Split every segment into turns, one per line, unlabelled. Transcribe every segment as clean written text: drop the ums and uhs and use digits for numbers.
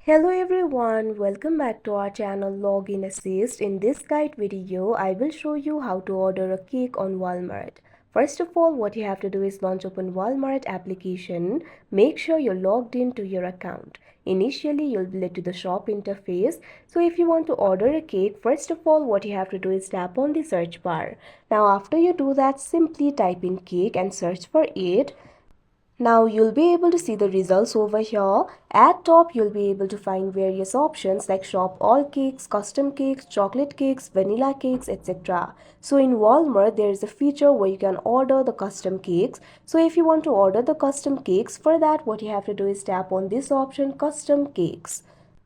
Hello everyone, welcome back to our channel Login Assist. In this guide video, I will show you how to order a cake on Walmart. First of all, what you have to do is launch open Walmart application. Make sure you're logged into your account. Initially, you'll be led to the shop interface. So if you want to order a cake, first of all, what you have to do is tap on the search bar. Now after you do that, simply type in cake and search for it. Now you'll be able to see the results over here. At top you'll be able to find various options like shop all cakes, custom cakes, chocolate cakes, vanilla cakes, etc. So in Walmart there is a feature where you can order the custom cakes. So if you want to order the custom cakes, for that what you have to do is tap on this option, custom cakes.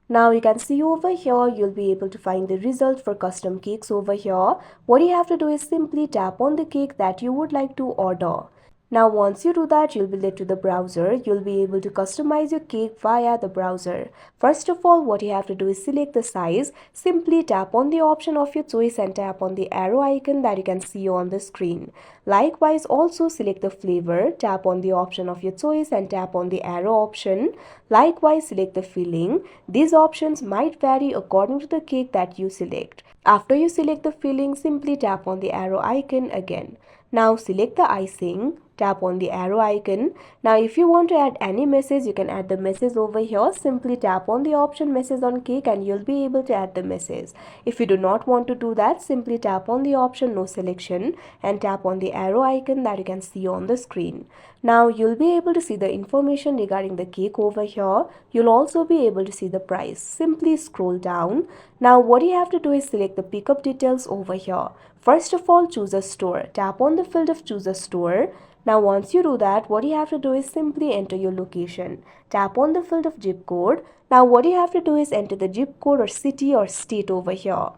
Now you can see over here, you'll be able to find the result for custom cakes over here. What you have to do is simply tap on the cake that you would like to order. Now once you do that, you'll be led to the browser. You'll be able to customize your cake via the browser. First of all, what you have to do is select the size. Simply tap on the option of your choice and tap on the arrow icon that you can see on the screen. Likewise, also select the flavor. Tap on the option of your choice and tap on the arrow option. Likewise, select the filling. These options might vary according to the cake that you select. After you select the filling, simply tap on the arrow icon again. Now select the icing, tap on the arrow icon. Now if you want to add any message, you can add the message over here. Simply tap on the option message on cake and you'll be able to add the message. If you do not want to do that, simply tap on the option no selection and tap on the arrow icon that you can see on the screen. Now you'll be able to see the information regarding the cake over here. You'll also be able to see the price. Simply scroll down. Now what you have to do is select the pickup details over here. First of all, choose a store. Tap on the field of choose a store. Now once you do that, what you have to do is simply enter your location. Tap on the field of zip code. Now what you have to do is enter the zip code or city or state over here.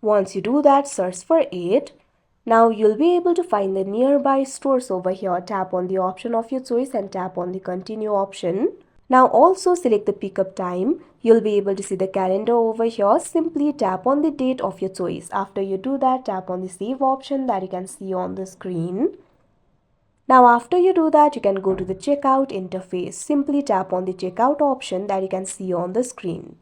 Once you do that, search for it. Now you'll be able to find the nearby stores over here. Tap on the option of your choice and tap on the continue option. Now also select the pickup time. You'll be able to see the calendar over here. Simply tap on the date of your choice. After you do that, tap on the save option that you can see on the screen. Now after you do that, you can go to the checkout interface. Simply tap on the checkout option that you can see on the screen.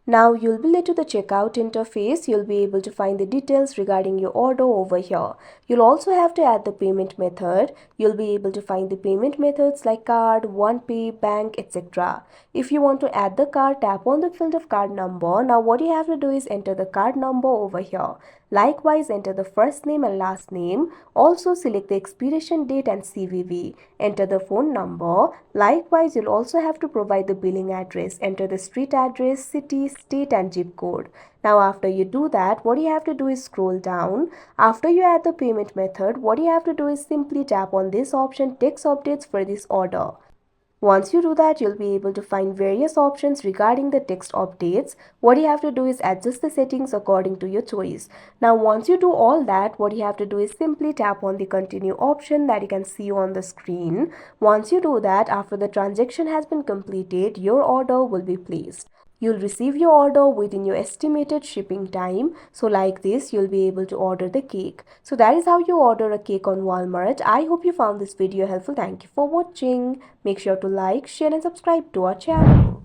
Now you'll be led to the checkout interface. You'll be able to find the details regarding your order over here. You'll also have to add the payment method. You'll be able to find the payment methods like card, OnePay, bank, etc. If you want to add the card, tap on the field of card number. Now what you have to do is enter the card number over here. Likewise, enter the first name and last name. Also select the expiration date and CVV. Enter the phone number. Likewise, you'll also have to provide the billing address. Enter the street address, city, state and zip code. Now after you do that, what you have to do is scroll down. After you add the payment method, what you have to do is simply tap on this option, text updates for this order. Once you do that, you'll be able to find various options regarding the text updates. What you have to do is adjust the settings according to your choice. Now once you do all that, what you have to do is simply tap on the continue option that you can see on the screen. Once you do that, after the transaction has been completed, your order will be placed. You'll receive your order within your estimated shipping time. So like this, you'll be able to order the cake. So that is how you order a cake on Walmart. I hope you found this video helpful. Thank you for watching. Make sure to like, share and subscribe to our channel.